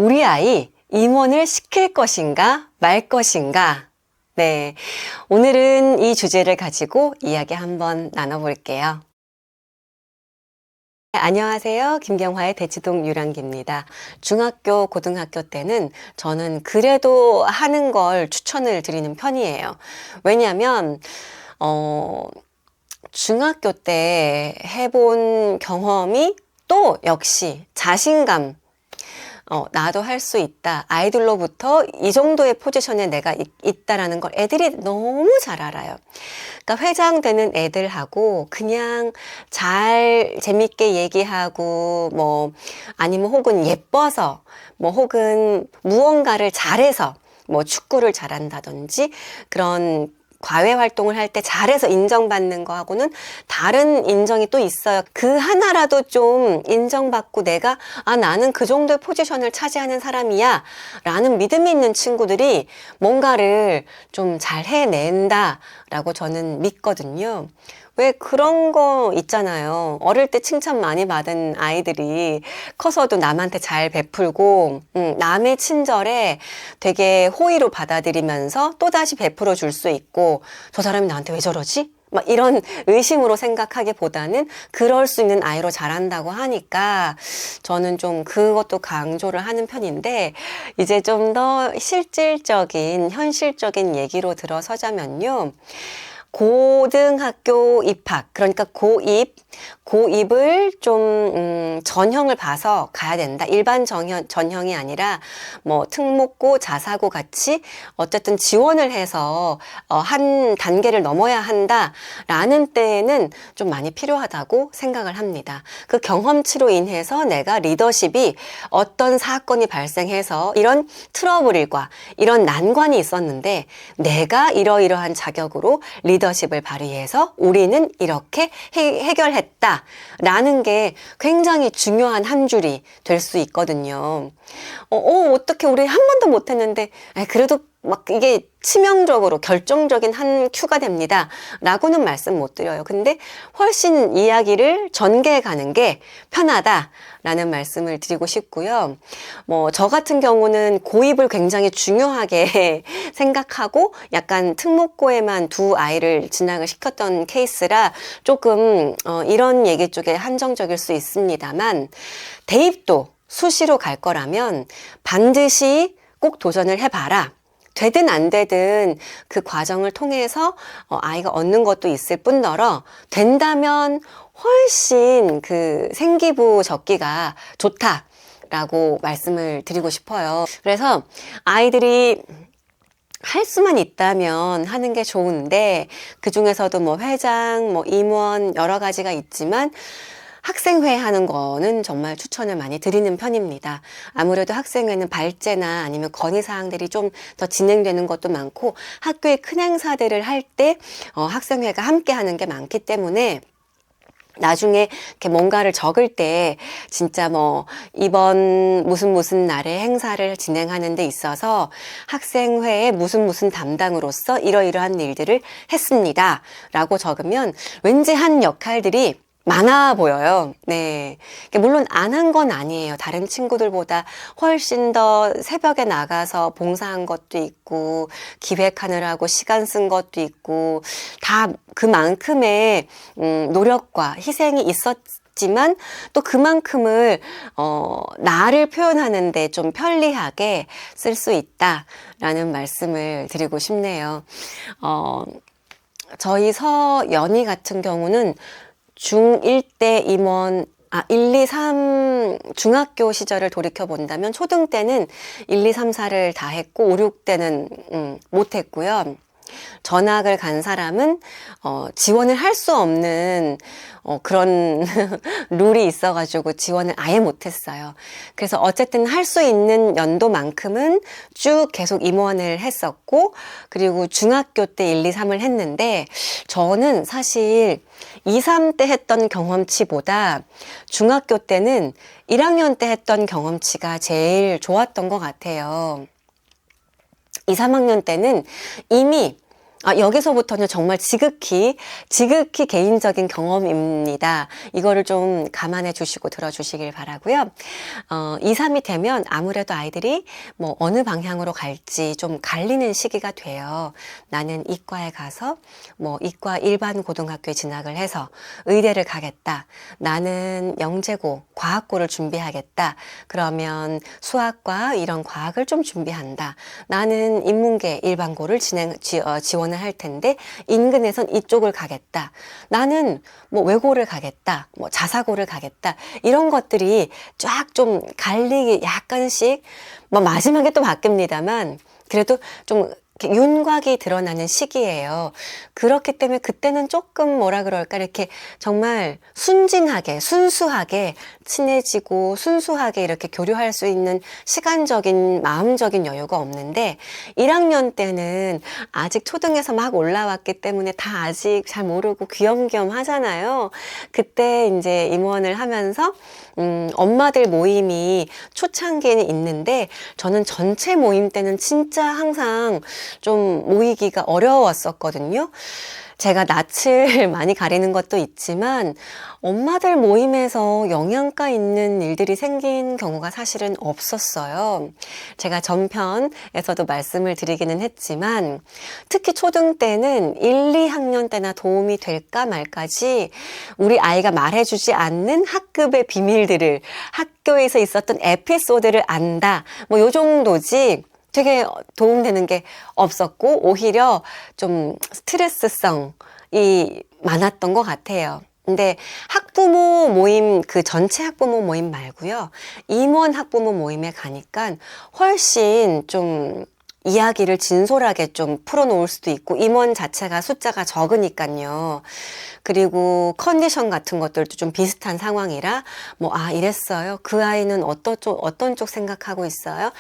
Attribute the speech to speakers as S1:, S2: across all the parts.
S1: 우리 아이 임원을 시킬 것인가 말 것인가? 네, 오늘은 이 주제를 가지고 이야기 한번 나눠볼게요. 안녕하세요. 김경화의 대치동 유랑기입니다. 중학교, 고등학교 때는 저는 그래도 하는 걸 추천을 드리는 편이에요. 왜냐하면 중학교 때 해본 경험이 또 역시 자신감, 나도 할 수 있다. 아이들로부터 이 정도의 포지션에 내가 있다라는 걸 애들이 너무 잘 알아요. 그러니까 회장 되는 애들하고 그냥 잘 재밌게 얘기하고 뭐 아니면 혹은 예뻐서 뭐 혹은 무언가를 잘해서 뭐 축구를 잘한다든지 그런 과외 활동을 할 때 잘해서 인정받는 거하고는 다른 인정이 또 있어요. 그 하나라도 좀 인정받고 내가 나는 그 정도의 포지션을 차지하는 사람이야 라는 믿음이 있는 친구들이 뭔가를 좀 잘 해낸다 라고 저는 믿거든요. 왜 그런 거 있잖아요. 어릴 때 칭찬 많이 받은 아이들이 커서도 남한테 잘 베풀고 남의 친절에 되게 호의로 받아들이면서 또다시 베풀어 줄 수 있고 저 사람이 나한테 왜 저러지? 막 이런 의심으로 생각하기보다는 그럴 수 있는 아이로 자란다고 하니까 저는 좀 그것도 강조를 하는 편인데 이제 좀 더 실질적인 현실적인 얘기로 들어서자면요. 고등학교 입학, 그러니까 고입을 좀 전형을 봐서 가야 된다. 일반 전형이 아니라 뭐 특목고, 자사고 같이 어쨌든 지원을 해서 한 단계를 넘어야 한다라는 때에는 좀 많이 필요하다고 생각을 합니다. 그 경험치로 인해서 내가 리더십이 어떤 사건이 발생해서 이런 트러블과 이런 난관이 있었는데 내가 이러이러한 자격으로 리더십을 발휘해서 우리는 이렇게 해결했다라는 게 굉장히 중요한 한 줄이 될 수 있거든요. 어떻게 우리 한 번도 못했는데 그래도 막 이게 치명적으로 결정적인 한 큐가 됩니다 라고는 말씀 못 드려요. 근데 훨씬 이야기를 전개해 가는 게 편하다 라는 말씀을 드리고 싶고요. 뭐 저 같은 경우는 고입을 굉장히 중요하게 생각하고 약간 특목고에만 두 아이를 진학을 시켰던 케이스라 조금 이런 얘기 쪽에 한정적일 수 있습니다만 대입도 수시로 갈 거라면 반드시 꼭 도전을 해봐라. 되든 안 되든 그 과정을 통해서 아이가 얻는 것도 있을 뿐더러 된다면 훨씬 그 생기부 적기가 좋다라고 말씀을 드리고 싶어요. 그래서 아이들이 할 수만 있다면 하는 게 좋은데 그 중에서도 뭐 회장, 뭐 임원 여러 가지가 있지만 학생회 하는 거는 정말 추천을 많이 드리는 편입니다. 아무래도 학생회는 발제나 아니면 건의사항들이 좀 더 진행되는 것도 많고 학교의 큰 행사들을 할 때 학생회가 함께 하는 게 많기 때문에 나중에 이렇게 뭔가를 적을 때 진짜 뭐 이번 무슨 날에 행사를 진행하는 데 있어서 학생회의 무슨 담당으로서 이러이러한 일들을 했습니다 라고 적으면 왠지 한 역할들이 많아 보여요. 네. 물론 안 한 건 아니에요. 다른 친구들보다 훨씬 더 새벽에 나가서 봉사한 것도 있고, 기획하느라고 시간 쓴 것도 있고, 다 그만큼의 노력과 희생이 있었지만 또 그만큼을 나를 표현하는데 좀 편리하게 쓸 수 있다라는 말씀을 드리고 싶네요. 저희 서연이 같은 경우는 중1 때 임원 1, 2, 3 중학교 시절을 돌이켜 본다면 초등 때는 1, 2, 3, 4를 다 했고 5, 6 때는 못 했고요. 전학을 간 사람은 지원을 할 수 없는 그런 룰이 있어가지고 지원을 아예 못했어요. 그래서 어쨌든 할 수 있는 연도만큼은 쭉 계속 임원을 했었고 그리고 중학교 때 1, 2, 3을 했는데 저는 사실 2, 3 때 했던 경험치보다 중학교 때는 1학년 때 했던 경험치가 제일 좋았던 것 같아요. 2, 3학년 때는 이미 여기서부터는 정말 지극히 개인적인 경험입니다. 이거를 좀 감안해 주시고 들어주시길 바라고요. 2, 3이 되면 아무래도 아이들이 뭐 어느 방향으로 갈지 좀 갈리는 시기가 돼요. 나는 이과에 가서 뭐 이과 일반 고등학교에 진학을 해서 의대를 가겠다. 나는 영재고, 과학고를 준비하겠다. 그러면 수학과 이런 과학을 좀 준비한다. 나는 인문계 일반고를 지원을 할 텐데 인근에선 이쪽을 가겠다. 나는 뭐 외고를 가겠다. 뭐 자사고를 가겠다. 이런 것들이 쫙 좀 갈리기 약간씩 뭐 마지막에 또 바뀝니다만 그래도 좀 이렇게 윤곽이 드러나는 시기예요. 그렇기 때문에 그때는 조금 뭐라 그럴까 이렇게 정말 순진하게 순수하게 친해지고 순수하게 이렇게 교류할 수 있는 시간적인 마음적인 여유가 없는데 1학년 때는 아직 초등에서 막 올라왔기 때문에 다 아직 잘 모르고 귀염귀염 하잖아요. 그때 이제 임원을 하면서 엄마들 모임이 초창기에는 있는데 저는 전체 모임 때는 진짜 항상 좀 모이기가 어려웠었거든요. 제가 낯을 많이 가리는 것도 있지만 엄마들 모임에서 영양가 있는 일들이 생긴 경우가 사실은 없었어요. 제가 전편에서도 말씀을 드리기는 했지만 특히 초등 때는 1, 2학년 때나 도움이 될까 말까지 우리 아이가 말해주지 않는 학급의 비밀들을 학교에서 있었던 에피소드를 안다. 뭐 요 정도지 되게 도움되는 게 없었고 오히려 좀 스트레스성이 많았던 것 같아요. 근데 학부모 모임, 그 전체 학부모 모임 말고요. 임원 학부모 모임에 가니까 훨씬 좀 이야기를 진솔하게 좀 풀어놓을 수도 있고 임원 자체가 숫자가 적으니까요. 그리고 컨디션 같은 것들도 좀 비슷한 상황이라 뭐 이랬어요. 그 아이는 어떤 쪽 생각하고 있어요?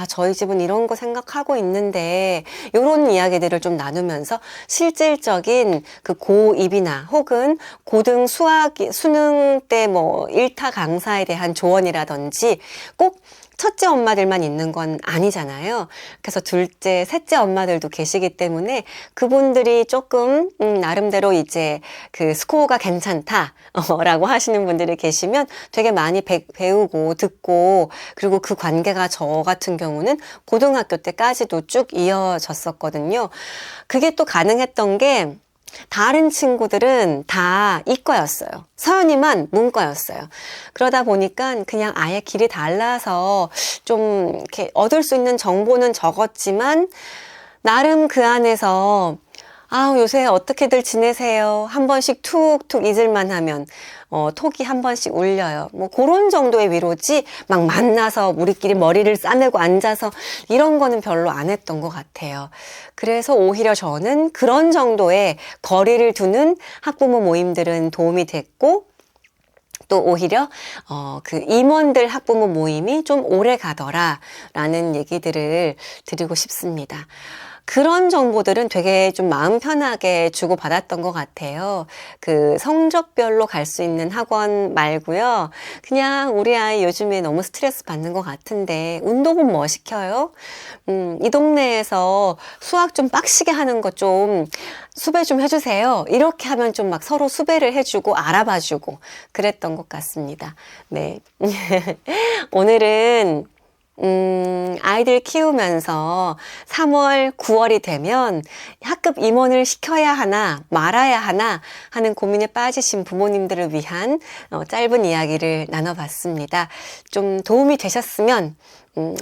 S1: 저희 집은 이런 거 생각하고 있는데 이런 이야기들을 좀 나누면서 실질적인 그 고2이나 혹은 고등 수능 때 뭐 1타 강사에 대한 조언이라든지 꼭 첫째 엄마들만 있는 건 아니잖아요. 그래서 둘째, 셋째 엄마들도 계시기 때문에 그분들이 조금 나름대로 이제 그 스코어가 괜찮다라고 하시는 분들이 계시면 되게 많이 배우고 듣고 그리고 그 관계가 저 같은 경우는 고등학교 때까지도 쭉 이어졌었거든요. 그게 또 가능했던 게 다른 친구들은 다 이과였어요. 서연이만 문과였어요. 그러다 보니까 그냥 아예 길이 달라서 좀 이렇게 얻을 수 있는 정보는 적었지만 나름 그 안에서 요새 어떻게들 지내세요? 한 번씩 툭툭 잊을만 하면 톡이 한 번씩 울려요. 뭐 그런 정도의 위로지 막 만나서 우리끼리 머리를 싸매고 앉아서 이런 거는 별로 안 했던 것 같아요. 그래서 오히려 저는 그런 정도의 거리를 두는 학부모 모임들은 도움이 됐고 또 오히려 그 임원들 학부모 모임이 좀 오래 가더라라는 얘기들을 드리고 싶습니다. 그런 정보들은 되게 좀 마음 편하게 주고받았던 것 같아요. 그 성적별로 갈 수 있는 학원 말고요. 그냥 우리 아이 요즘에 너무 스트레스 받는 것 같은데 운동은 뭐 시켜요? 이 동네에서 수학 좀 빡시게 하는 거 좀 수배 좀 해주세요. 이렇게 하면 좀 막 서로 수배를 해주고 알아봐주고 그랬던 것 같습니다. 네. 오늘은 아이들 키우면서 3월, 9월이 되면 학급 임원을 시켜야 하나 말아야 하나 하는 고민에 빠지신 부모님들을 위한 짧은 이야기를 나눠봤습니다. 좀 도움이 되셨으면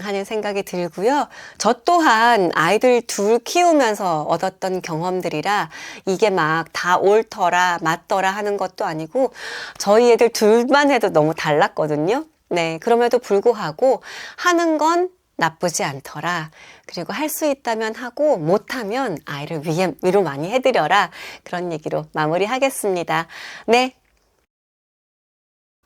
S1: 하는 생각이 들고요. 저 또한 아이들 둘 키우면서 얻었던 경험들이라 이게 막 다 옳더라 맞더라 하는 것도 아니고 저희 애들 둘만 해도 너무 달랐거든요. 네, 그럼에도 불구하고 하는 건 나쁘지 않더라. 그리고 할 수 있다면 하고 못하면 아이를 위로 많이 해드려라. 그런 얘기로 마무리하겠습니다. 네.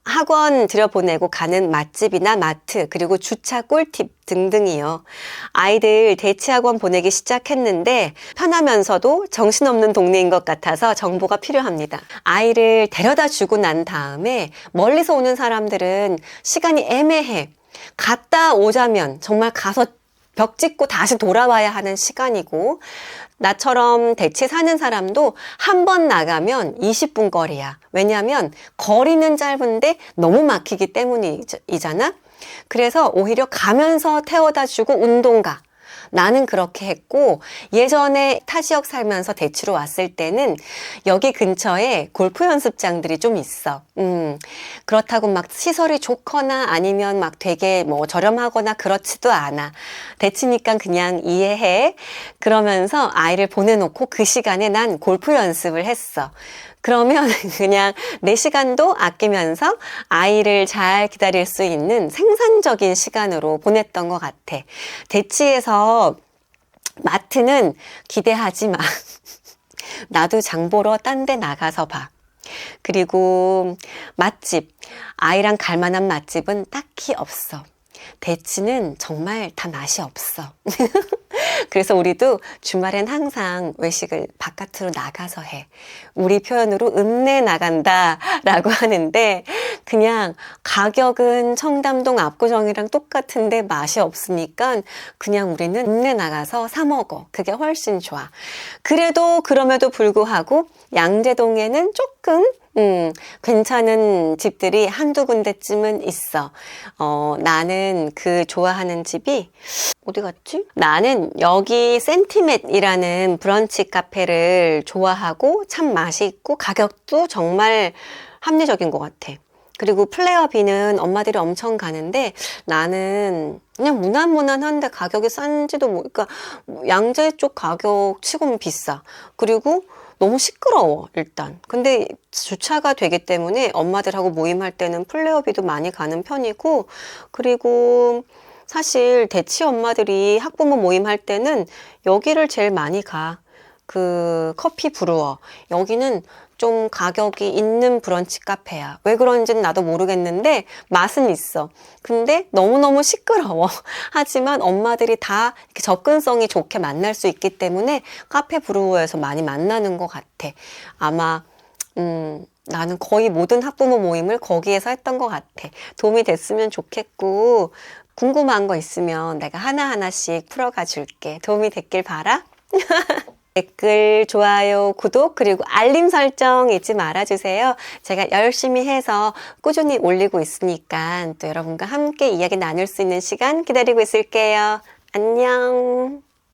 S1: 학원 들여보내고 가는 맛집이나 마트 그리고 주차 꿀팁 등등이요. 아이들 대치학원 보내기 시작했는데 편하면서도 정신없는 동네인 것 같아서 정보가 필요합니다. 아이를 데려다 주고 난 다음에 멀리서 오는 사람들은 시간이 애매해. 갔다 오자면 정말 가서 벽 찍고 다시 돌아와야 하는 시간이고, 나처럼 대치 사는 사람도 한 번 나가면 20분 거리야. 왜냐하면 거리는 짧은데 너무 막히기 때문이잖아. 그래서 오히려 가면서 태워다 주고 운동 가. 나는 그렇게 했고, 예전에 타지역 살면서 대치로 왔을 때는 여기 근처에 골프 연습장들이 좀 있어. 그렇다고 막 시설이 좋거나 아니면 막 되게 뭐 저렴하거나 그렇지도 않아. 대치니까 그냥 이해해. 그러면서 아이를 보내놓고 그 시간에 난 골프 연습을 했어. 그러면 그냥 내 시간도 아끼면서 아이를 잘 기다릴 수 있는 생산적인 시간으로 보냈던 것 같아. 대치에서 마트는 기대하지 마. 나도 장 보러 딴 데 나가서 봐. 그리고 맛집, 아이랑 갈 만한 맛집은 딱히 없어. 대치는 정말 다 맛이 없어. 그래서 우리도 주말엔 항상 외식을 바깥으로 나가서 해. 우리 표현으로 읍내 나간다 라고 하는데, 그냥 가격은 청담동 압구정이랑 똑같은데 맛이 없으니까 그냥 우리는 읍내 나가서 사 먹어. 그게 훨씬 좋아. 그럼에도 불구하고 양재동에는 조금 괜찮은 집들이 한두 군데쯤은 있어. 나는 그 좋아하는 집이 어디 갔지? 나는 여기 센티맷이라는 브런치 카페를 좋아하고 참 맛있고 가격도 정말 합리적인 것 같아. 그리고 플레어비는 엄마들이 엄청 가는데 나는 그냥 무난무난한데 가격이 싼지도 그러니까 양재 쪽 가격 치고는 비싸. 그리고 너무 시끄러워 일단. 근데 주차가 되기 때문에 엄마들하고 모임할 때는 플레어비도 많이 가는 편이고, 그리고 사실 대치 엄마들이 학부모 모임할 때는 여기를 제일 많이 가. 그 커피 브루어. 여기는 좀 가격이 있는 브런치 카페야. 왜 그런지는 나도 모르겠는데 맛은 있어. 근데 너무너무 시끄러워. 하지만 엄마들이 다 이렇게 접근성이 좋게 만날 수 있기 때문에 카페 브루어에서 많이 만나는 것 같아. 아마 나는 거의 모든 학부모 모임을 거기에서 했던 것 같아. 도움이 됐으면 좋겠고, 궁금한 거 있으면 내가 하나하나씩 풀어가 줄게. 도움이 됐길 바라. 댓글, 좋아요, 구독, 그리고 알림 설정 잊지 말아주세요. 제가 열심히 해서 꾸준히 올리고 있으니까 또 여러분과 함께 이야기 나눌 수 있는 시간 기다리고 있을게요. 안녕.